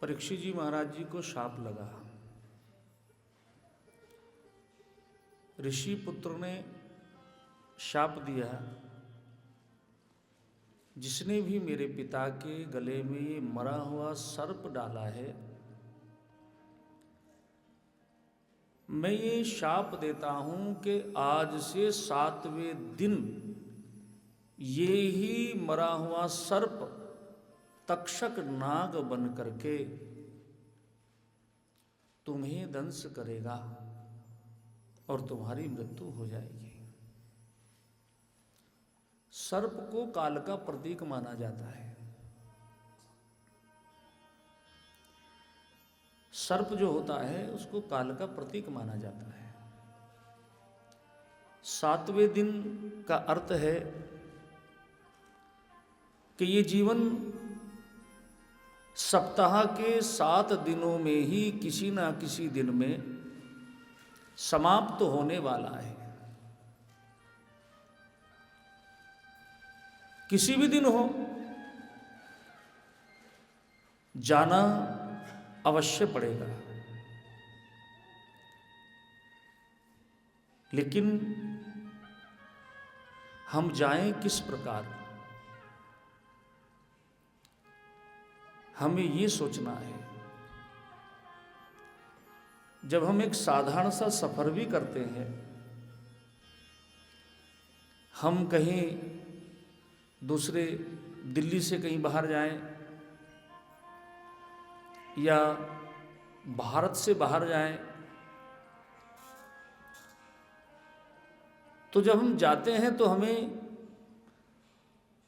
परीक्षित जी महाराज जी को शाप लगा। ऋषि पुत्र ने शाप दिया, जिसने भी मेरे पिता के गले में ये मरा हुआ सर्प डाला है, मैं ये शाप देता हूं कि आज से 7वें दिन ये ही मरा हुआ सर्प तक्षक नाग बन करके तुम्हें दंश करेगा और तुम्हारी मृत्यु हो जाएगी। सर्प को काल का प्रतीक माना जाता है। सर्प जो होता है उसको काल का प्रतीक माना जाता है। 7वें दिन का अर्थ है कि ये जीवन सप्ताह के 7 दिनों में ही किसी ना किसी दिन में समाप्त होने वाला है। किसी भी दिन हो, जाना अवश्य पड़ेगा। लेकिन हम जाएं किस प्रकार, हमें ये सोचना है। जब हम एक साधारण सा सफर भी करते हैं, हम कहीं दूसरे दिल्ली से कहीं बाहर जाएं या भारत से बाहर जाएं, तो जब हम जाते हैं तो हमें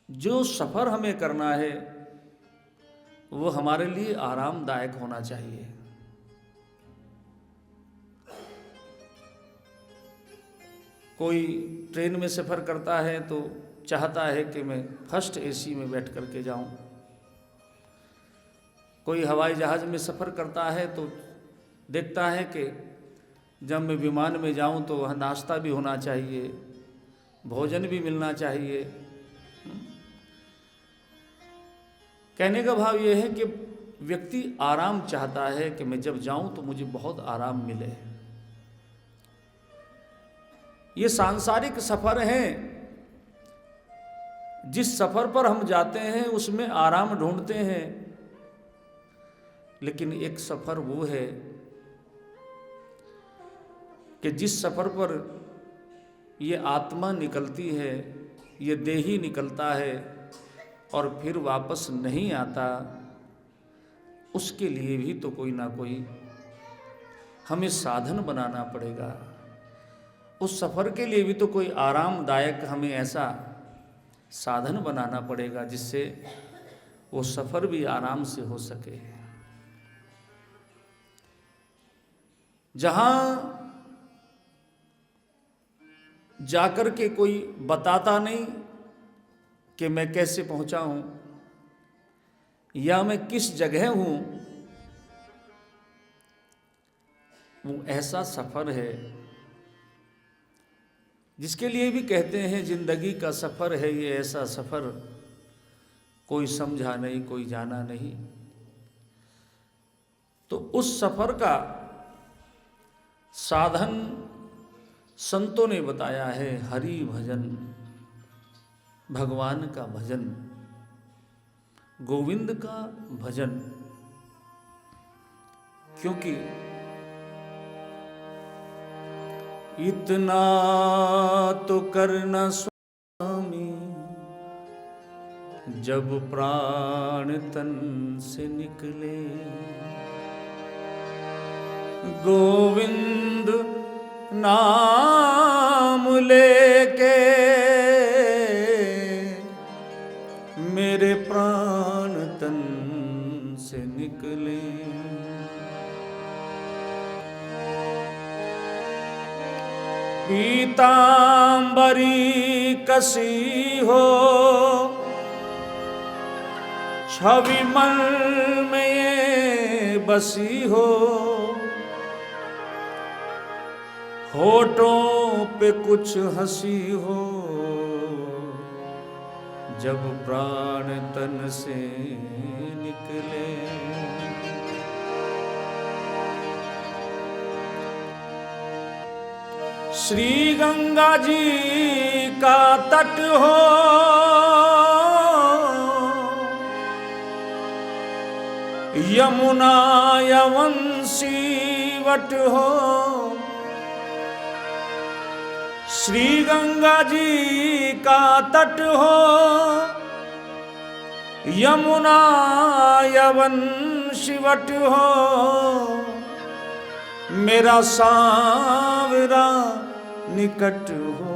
जो सफर हमें करना है वो हमारे लिए आरामदायक होना चाहिए। कोई ट्रेन में सफर करता है तो चाहता है कि मैं फर्स्ट एसी में बैठ करके जाऊं। कोई हवाई जहाज में सफ़र करता है तो देखता है कि जब मैं विमान में जाऊं तो वहाँ नाश्ता भी होना चाहिए, भोजन भी मिलना चाहिए। कहने का भाव यह है कि व्यक्ति आराम चाहता है कि मैं जब जाऊं तो मुझे बहुत आराम मिले। ये सांसारिक सफ़र है, जिस सफ़र पर हम जाते हैं उसमें आराम ढूंढते हैं। लेकिन एक सफ़र वो है कि जिस सफ़र पर ये आत्मा निकलती है, ये देही निकलता है और फिर वापस नहीं आता, उसके लिए भी तो कोई ना कोई हमें साधन बनाना पड़ेगा। उस सफ़र के लिए भी तो कोई आरामदायक हमें ऐसा साधन बनाना पड़ेगा जिससे वो सफ़र भी आराम से हो सके। जहाँ जाकर के कोई बताता नहीं कि मैं कैसे पहुंचा हूं या मैं किस जगह हूं, वो ऐसा सफर है जिसके लिए भी कहते हैं जिंदगी का सफर है ये ऐसा सफर, कोई समझा नहीं कोई जाना नहीं। तो उस सफर का साधन संतों ने बताया है, हरि भजन, भगवान का भजन, गोविंद का भजन। क्योंकि इतना तो करना स्वामी जब प्राण तन से निकले, गोविंद नाम लेके मेरे प्राण तन से निकले। पीतांबरी कसी हो छवि मन में ये बसी हो, होठों पे कुछ हंसी हो, जब प्राण तन से निकले। श्री गंगा जी का तट हो, यमुना यवंशी वट हो। श्री गंगा जी का तट हो, यमुना यवंशी वट हो। मेरा सांवरा निकट हो,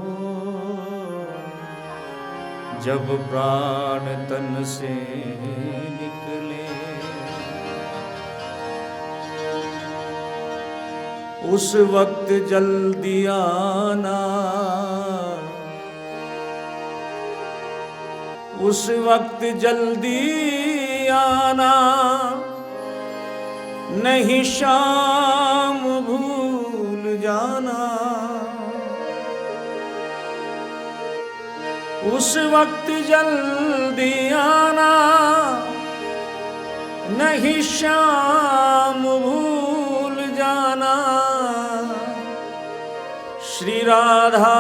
जब प्राण तन से निकले। उस वक्त जल्दी आना, उस वक्त जल्दी आना। नहीं शाम भूल जाना, उस वक्त जल्दी आना। नहीं शाम भूल जाना। श्री राधा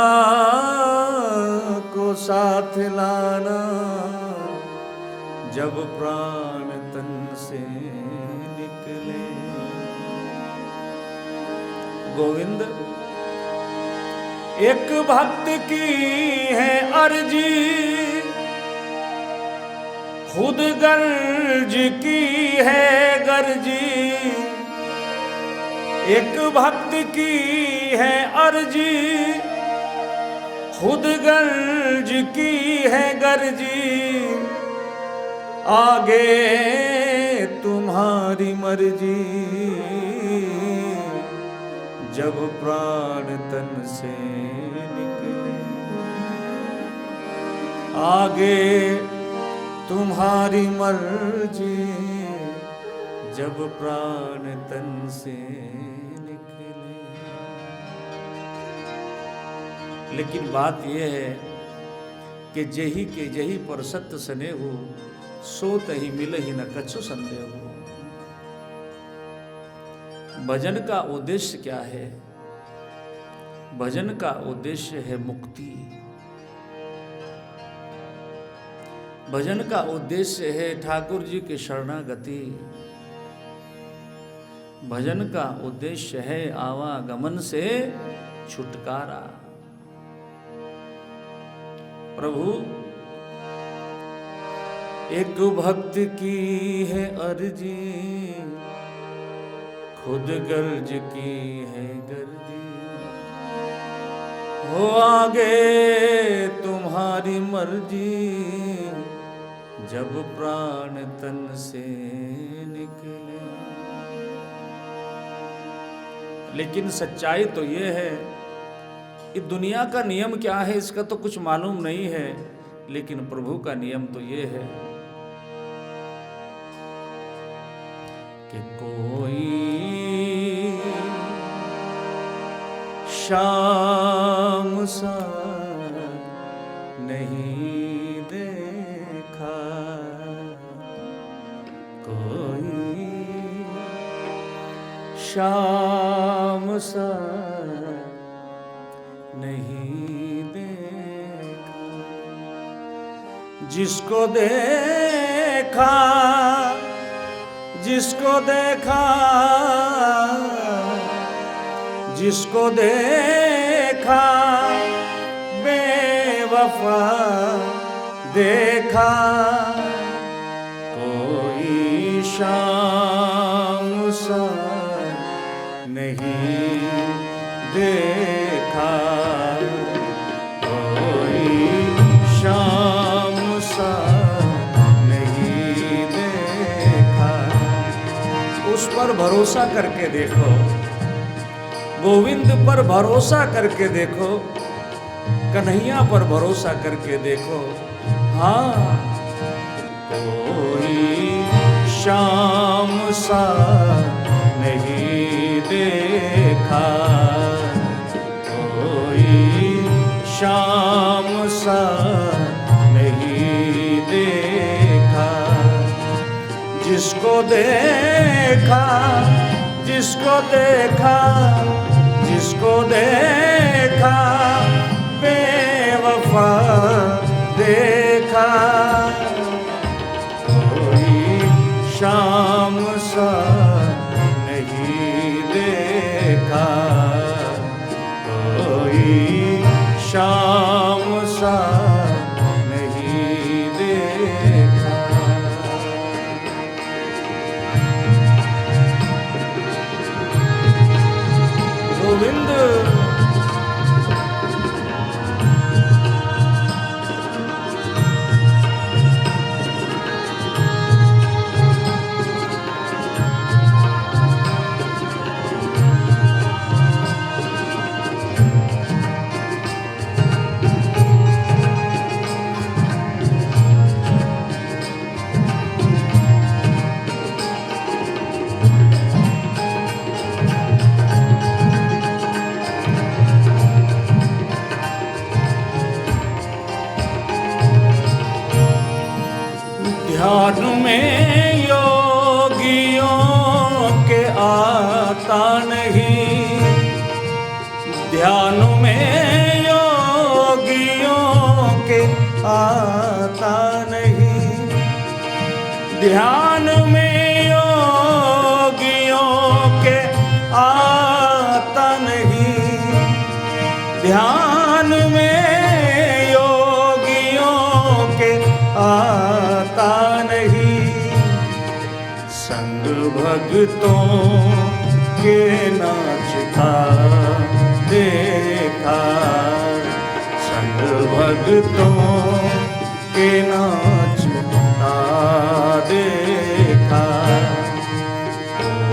को साथ लाना, जब प्राण तन से निकले। गोविंद एक भक्त की है अर्जी, खुद गर्ज की है गर्जी। एक भक्त की है अर्जी, खुद गर्ज की है गर्जी। आगे तुम्हारी मर्जी, जब प्राण तन से निकले। आगे तुम्हारी मर्जी, जब प्राण तन से निकले। लेकिन बात यह है कि जेहि के जेहि पर सत्य सने हो, सो तही मिल ही न कछु संदेह हो। भजन का उद्देश्य क्या है? भजन का उद्देश्य है मुक्ति। भजन का उद्देश्य है ठाकुर जी की शरणागति। भजन का उद्देश्य है आवागमन से छुटकारा। प्रभु एक भक्त की है अर्जी, खुद गर्ज की है गर्जी। हो आगे तुम्हारी मर्जी, जब प्राण तन से निकले। लेकिन सच्चाई तो ये है कि दुनिया का नियम क्या है इसका तो कुछ मालूम नहीं है, लेकिन प्रभु का नियम तो ये है कि कोई शाम सा नहीं देखा, कोई शाम सा नहीं देखा। जिसको देखा, जिसको देखा, जिसको देखा बेवफा देखा। कोई शाम सा नहीं देखा, कोई शाम सा नहीं देखा। उस पर भरोसा करके देखो, गोविंद पर भरोसा करके देखो, कन्हैया पर भरोसा करके देखो। हाँ, कोई शाम सा नहीं देखा, कोई शाम सा नहीं देखा। जिसको देखा, जिसको देखा, जिसको देखा बेवफा देखा, कोई शाम सा नहीं देखा, कोई शाम सा नहीं देखा। गोविंद ध्यान में योगियों के आता नहीं, ध्यान में योगियों के आता नहीं, ध्यान में योगियों के आता नहीं, ध्यान में योगियों के आता नहीं, संग भक्तों के नाचता देखा, संग भक्तों के नाचता देखा,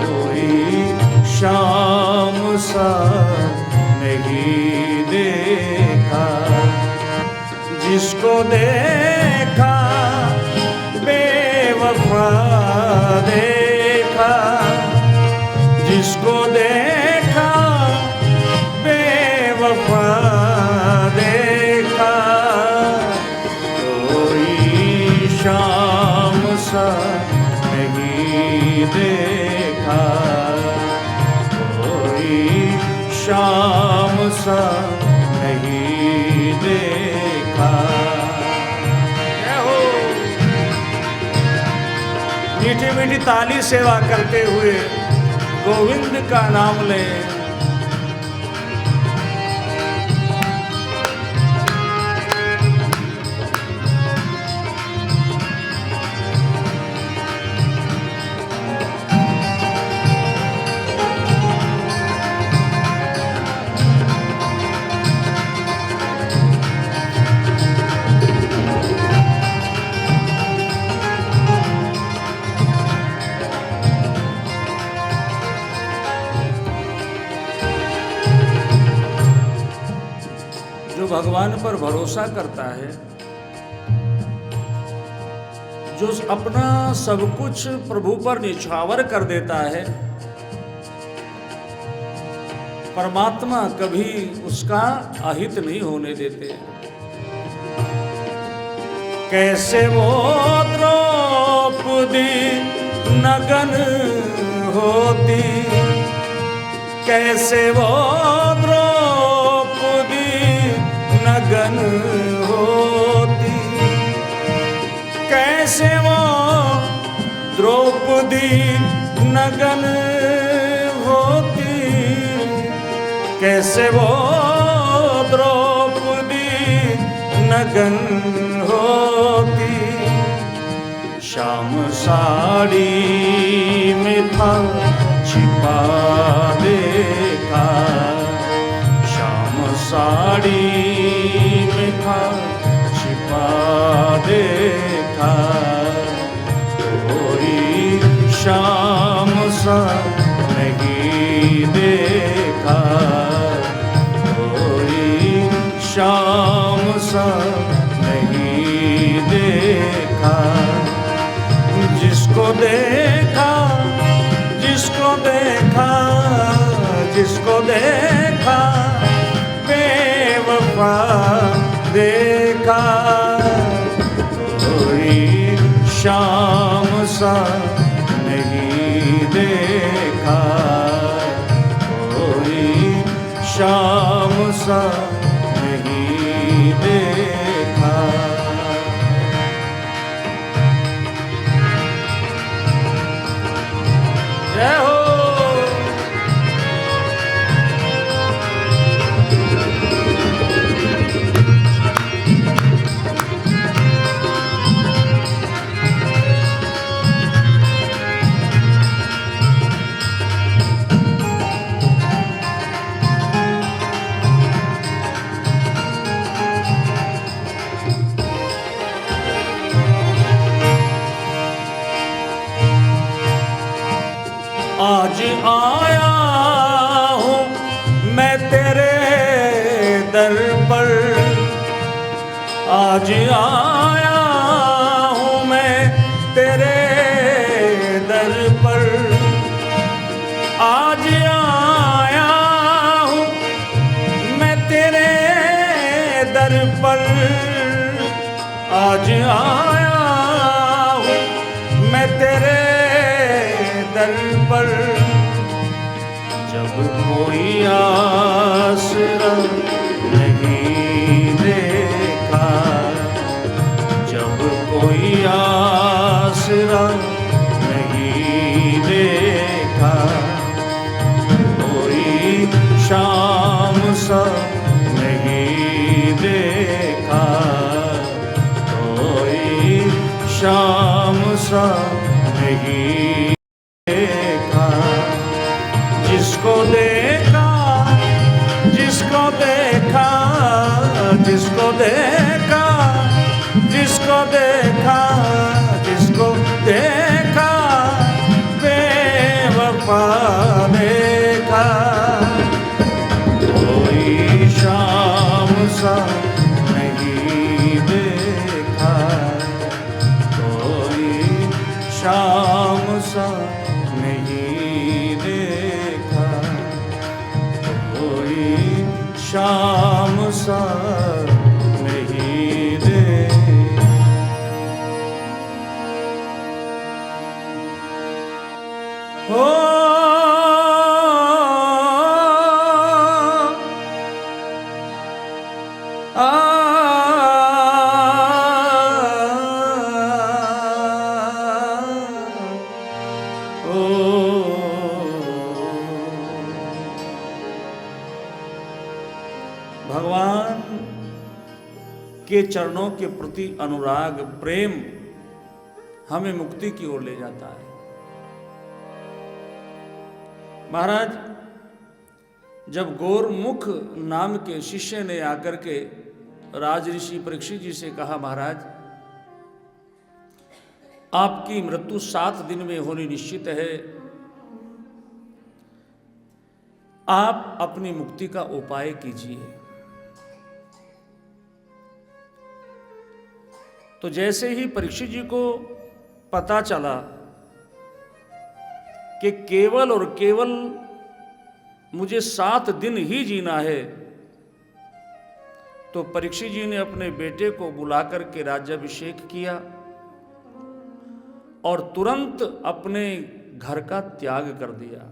कोई शाम सा नहीं देखा, जिसको देखा बेवफा देखा, जिसको देखा बेवफा देखा, कोई शाम सा नहीं देखा, कोई शाम सा नहीं देखा। मीठी मीठी ताली सेवा करते हुए गोविंद का नाम लें। जो भगवान पर भरोसा करता है, जो अपना सब कुछ प्रभु पर निछावर कर देता है, परमात्मा कभी उसका अहित नहीं होने देते। कैसे वो द्रौपदी नगन होती, कैसे वो द्रौपदी नगन होती, कैसे वो द्रौपदी नगन होती, कैसे वो द्रौपदी नगन होती। श्याम साड़ी में था छिपा देखा, श्याम साड़ी में था छिपा देखा, कोई श्याम सा नहीं देखा, कोई श्याम सा नहीं देखा। जिसको देखा, जिसको देखा, जिसको देखा बेवफा देखा, कोई शाम सा नहीं देखा, कोई आज आया हूँ मैं तेरे दर पर, आज आया हूँ मैं तेरे दर पर, आज आया हूँ मैं तेरे दर पर, आज आया हूँ मैं तेरे दर पर। जब कोई आसरा नहीं देखा, जब कोई आसरा नहीं देखा, कोई शाम सा नहीं देखा, कोई शाम सा नहीं देखा, जिसको देखा, जिसको देखा, जिसको देखा, जिसको देखा, जिसको देखा, बेवफा देखा, कोई शाम सा नहीं देखा, कोई शाम सा नहीं देखा, कोई शाम सा नहीं देखा। हो भगवान के चरणों के प्रति अनुराग प्रेम हमें मुक्ति की ओर ले जाता है। महाराज, जब गौरमुख नाम के शिष्य ने आकर के राजऋषि परीक्षित जी से कहा, महाराज आपकी मृत्यु 7 दिन में होनी निश्चित है, आप अपनी मुक्ति का उपाय कीजिए। तो जैसे ही परीक्षित जी को पता चला कि केवल और केवल मुझे 7 दिन ही जीना है, तो परीक्षित जी ने अपने बेटे को बुलाकर के राज्याभिषेक किया और तुरंत अपने घर का त्याग कर दिया।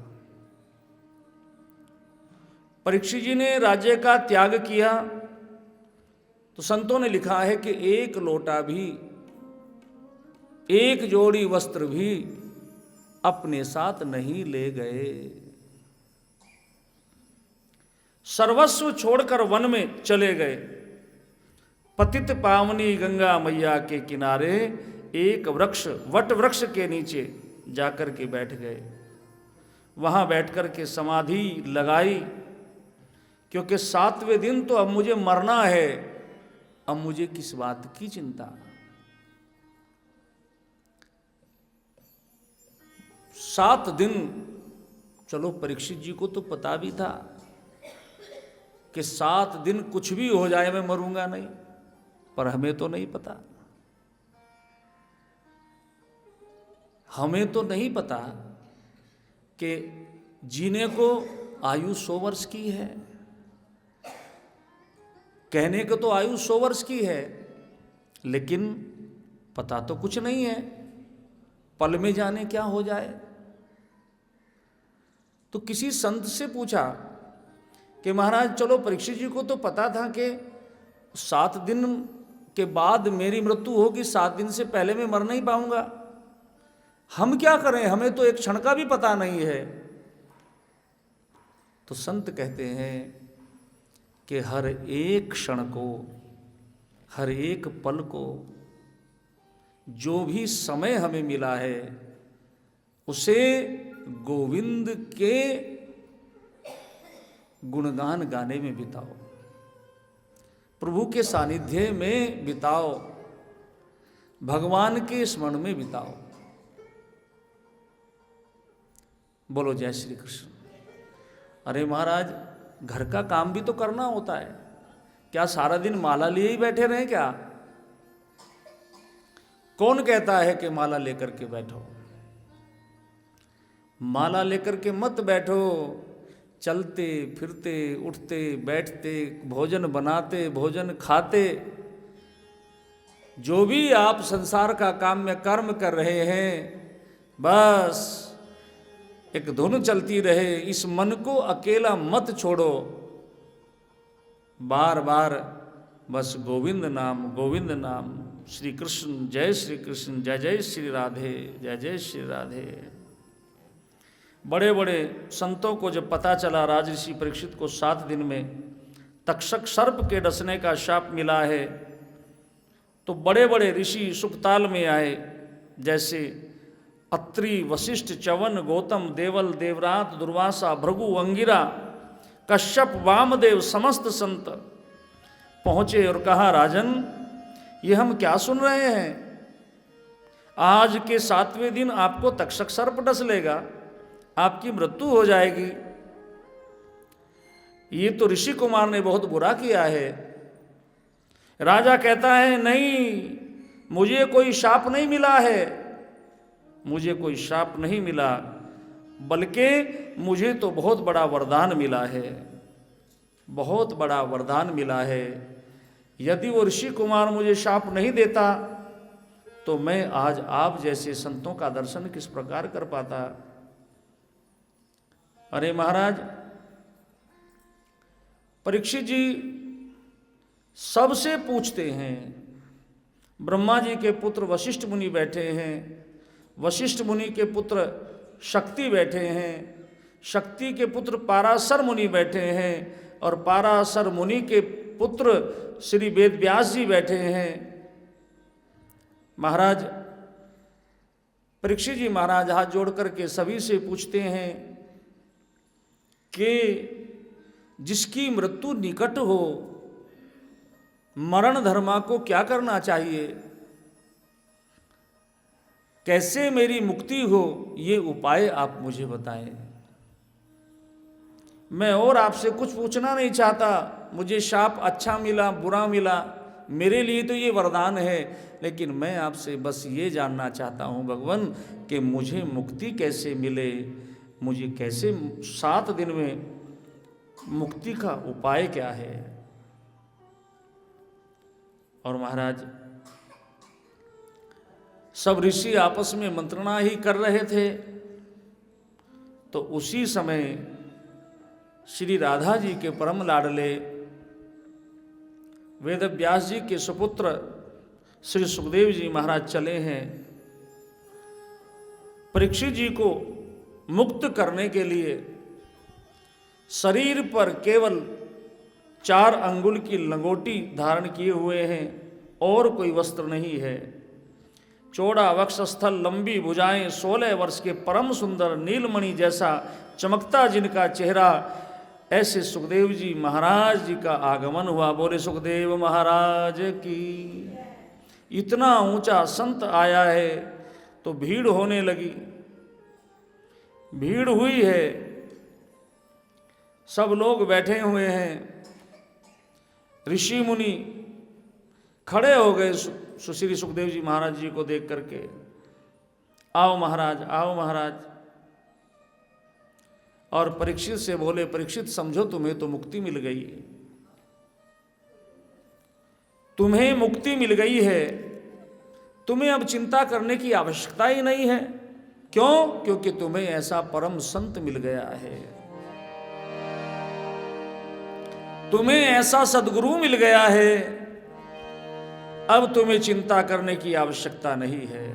परीक्षित जी ने राज्य का त्याग किया तो संतों ने लिखा है कि एक लोटा भी, एक जोड़ी वस्त्र भी अपने साथ नहीं ले गए। सर्वस्व छोड़कर वन में चले गए। पतित पावनी गंगा मैया के किनारे एक वृक्ष, वट वृक्ष के नीचे जाकर के बैठ गए। वहां बैठकर के समाधि लगाई, क्योंकि 7वें दिन तो अब मुझे मरना है, अब मुझे किस बात की चिंता। 7 दिन, चलो परीक्षित जी को तो पता भी था कि 7 दिन कुछ भी हो जाए मैं मरूंगा नहीं, पर हमें तो नहीं पता। हमें तो नहीं पता कि जीने को आयु 100 वर्ष की है। कहने को तो आयु 100 वर्ष की है, लेकिन पता तो कुछ नहीं है, पल में जाने क्या हो जाए। तो किसी संत से पूछा कि महाराज चलो परीक्षित जी को तो पता था कि 7 दिन के बाद मेरी मृत्यु होगी, 7 दिन से पहले मैं मर नहीं पाऊंगा, हम क्या करें, हमें तो एक क्षण का भी पता नहीं है। तो संत कहते हैं कि हर एक क्षण को, हर एक पल को, जो भी समय हमें मिला है उसे गोविंद के गुणगान गाने में बिताओ, प्रभु के सानिध्य में बिताओ, भगवान के स्मरण में बिताओ। बोलो जय श्री कृष्ण। अरे महाराज, घर का काम भी तो करना होता है, क्या सारा दिन माला लिए ही बैठे रहे क्या? कौन कहता है कि माला लेकर के बैठो? माला लेकर के मत बैठो। चलते फिरते उठते बैठते, भोजन बनाते, भोजन खाते, जो भी आप संसार का काम में कर्म कर रहे हैं, बस एक धुन चलती रहे। इस मन को अकेला मत छोड़ो, बार बार बस गोविंद नाम, गोविंद नाम, श्री कृष्ण, जय श्री कृष्ण, जय जय श्री राधे, जय जय श्री राधे। बड़े बड़े संतों को जब पता चला राजऋषि परीक्षित को 7 दिन में तक्षक सर्प के डसने का शाप मिला है, तो बड़े बड़े ऋषि सुखताल में आए, जैसे अत्रि, वशिष्ठ, च्यवन, गौतम, देवल, देवरात, दुर्वासा, भृगु, अंगिरा, कश्यप, वामदेव, समस्त संत पहुँचे और कहा, राजन ये हम क्या सुन रहे हैं? आज के 7वें दिन आपको तक्षक सर्प डस लेगा, आपकी मृत्यु हो जाएगी। ये तो ऋषि कुमार ने बहुत बुरा किया है। राजा कहता है, नहीं, मुझे कोई शाप नहीं मिला है, मुझे कोई शाप नहीं मिला, बल्कि मुझे तो बहुत बड़ा वरदान मिला है, बहुत बड़ा वरदान मिला है। यदि वो ऋषि कुमार मुझे शाप नहीं देता तो मैं आज आप जैसे संतों का दर्शन किस प्रकार कर पाता। अरे महाराज, परीक्षित जी सबसे पूछते हैं। ब्रह्मा जी के पुत्र वशिष्ठ मुनि बैठे हैं, वशिष्ठ मुनि के पुत्र शक्ति बैठे हैं, शक्ति के पुत्र पाराशर मुनि बैठे हैं, और पाराशर मुनि के पुत्र श्री वेद व्यास जी बैठे हैं। महाराज परीक्षित जी महाराज हाथ जोड़ करके सभी से पूछते हैं कि जिसकी मृत्यु निकट हो, मरण धर्मा को क्या करना चाहिए, कैसे मेरी मुक्ति हो, ये उपाय आप मुझे बताएं। मैं और आपसे कुछ पूछना नहीं चाहता। मुझे शाप अच्छा मिला बुरा मिला, मेरे लिए तो ये वरदान है, लेकिन मैं आपसे बस ये जानना चाहता हूँ भगवान कि मुझे मुक्ति कैसे मिले, मुझे कैसे 7 दिन में मुक्ति का उपाय क्या है। और महाराज सब ऋषि आपस में मंत्रणा ही कर रहे थे, तो उसी समय श्री राधा जी के परम लाडले वेद व्यास जी के सुपुत्र श्री सुखदेव जी महाराज चले हैं परीक्षित जी को मुक्त करने के लिए। शरीर पर केवल 4 अंगुल की लंगोटी धारण किए हुए हैं और कोई वस्त्र नहीं है। चौड़ा वक्षस्थल, लंबी भुजाएं, 16 वर्ष के परम सुंदर नीलमणि जैसा चमकता जिनका चेहरा, ऐसे सुखदेव जी महाराज जी का आगमन हुआ। बोले सुखदेव महाराज की। इतना ऊंचा संत आया है तो भीड़ होने लगी, भीड़ हुई है, सब लोग बैठे हुए हैं। ऋषि मुनि खड़े हो गए सुश्री सुखदेव जी महाराज जी को देख करके, आओ महाराज, आओ महाराज। और परीक्षित से बोले, परीक्षित समझो तुम्हें तो मुक्ति मिल गई है, तुम्हें मुक्ति मिल गई है, तुम्हें अब चिंता करने की आवश्यकता ही नहीं है। क्यों? क्योंकि तुम्हें ऐसा परम संत मिल गया है, तुम्हें ऐसा सद्गुरु मिल गया है, अब तुम्हें चिंता करने की आवश्यकता नहीं है।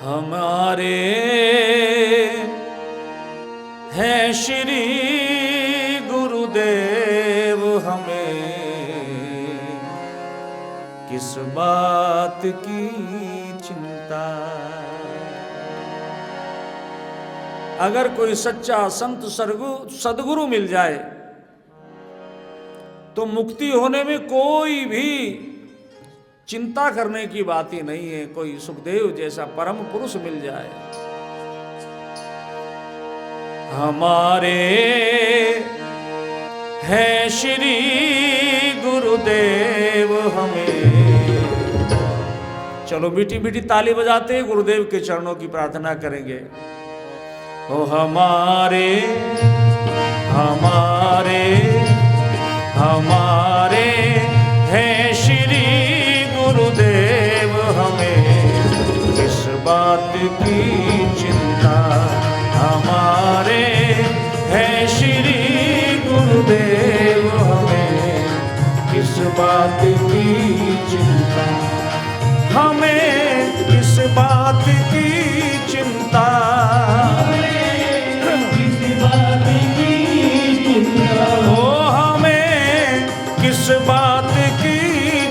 हमारे हैं श्री गुरुदेव, हमें किस बात की चिंता। अगर कोई सच्चा संत सद्गुरु मिल जाए तो मुक्ति होने में कोई भी चिंता करने की बात ही नहीं है, कोई सुखदेव जैसा परम पुरुष मिल जाए। हमारे हैं श्री गुरुदेव हमें। चलो मीठी मीठी ताली बजाते गुरुदेव के चरणों की प्रार्थना करेंगे। ओ हमारे हमारे हमारे हैं श्री गुरुदेव हमें किस बात की चिंता। हमारे हैं श्री गुरुदेव हमें किस बात की चिंता। हमें किस बात की चिंता। ओ हमें किस बात की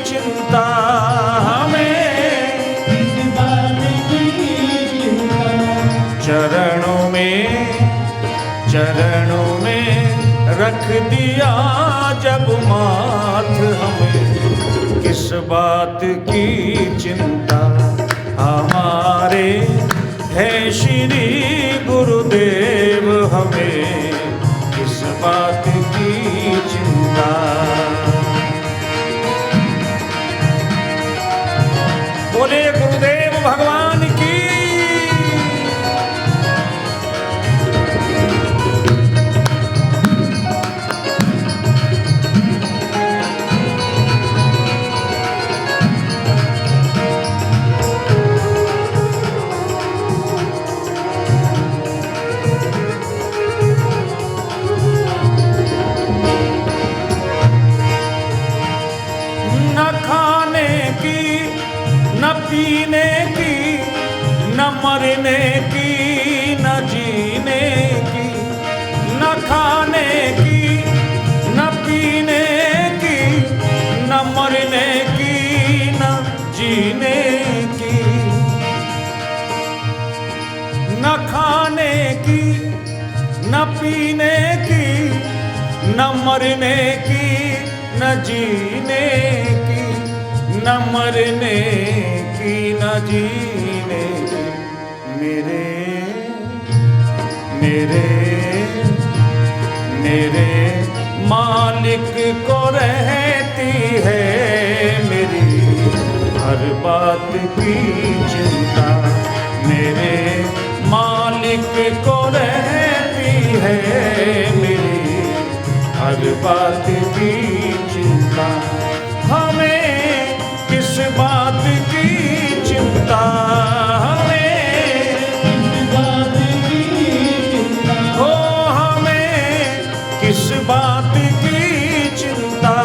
चिंता। हमें किस बात की चिंता। चरणों में रख दिया जब माथ हमें किस बात की चिंता। हमारे है श्री गुरुदेव हमें किस बात की चिंता। बोले गुरुदेव भगवान की। पीने की न मरने की न जीने की। न खाने की न पीने की न मरने की न जीने की। न खाने की न पीने की न मरने की न जीने की। न मरने की न जीने की। मेरे मेरे मेरे मालिक को रहती है मेरी हर बात की चिंता। मेरे मालिक को रहती है मेरी हर बात की चिंता। हमें किस बात की चिंता। हमें किस बात की चिंता। हो हमें किस बात की चिंता।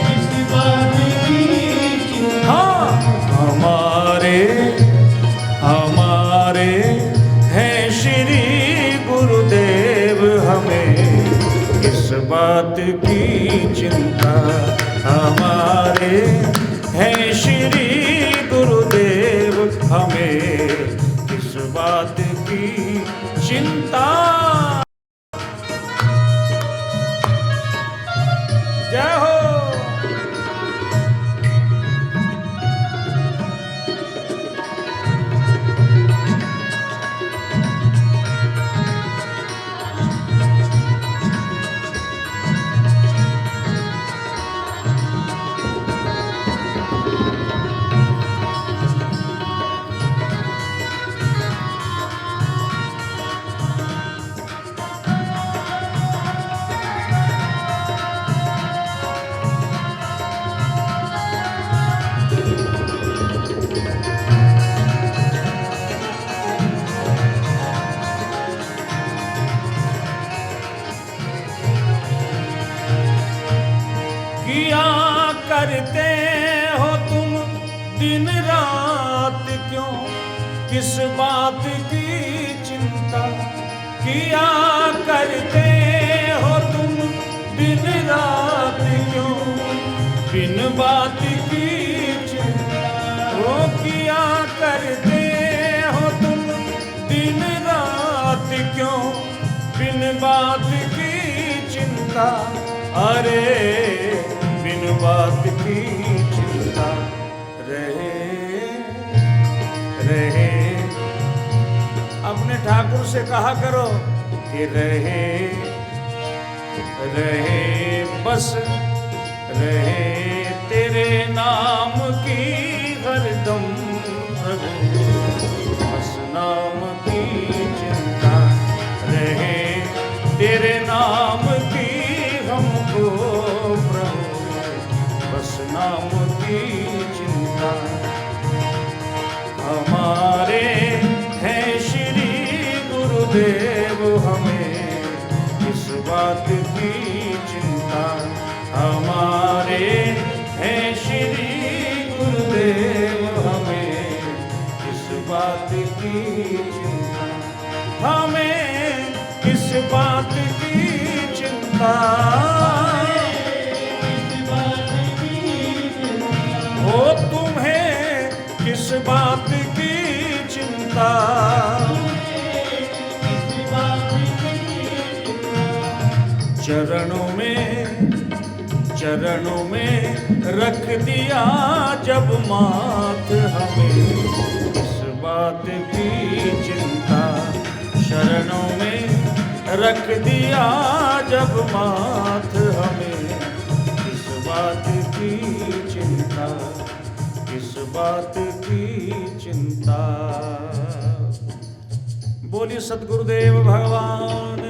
किस बात की चिंता। हाँ हमारे हमारे हैं श्री गुरुदेव हमें किस बात की चिंता। हमारे हैं श्री गुरुदेव हमें किस बात की चिंता। जय हो। करते हो तुम दिन रात क्यों किस बात की चिंता। किया करते हो तुम दिन रात क्यों बिन बात की चिंता। वो किया करते हो तुम दिन रात क्यों बिन बात की चिंता। अरे बिन बात की चिंता रहे रहे। अपने ठाकुर से कहा करो कि रहे रहे बस रहे तेरे नाम की हरदम प्रभु, बस नाम की चिंता रहे तेरे नाम की हमको प्रभु, बस नाम की चिंता। हमारे हैं श्री गुरुदेव हमें इस बात की चिंता, हमारे हैं श्री गुरुदेव हमें इस बात की चिंता, हमें इस बात की चिंता, ओ तुम्हें किस बात की चिंता, चरणों में रख दिया जब माथ हमें इस बात की चिंता, शरणों में रख दिया जब माथ हमें इस बात की चिंता, इस बात की चिंता। बोलिए सद्गुरुदेव भगवान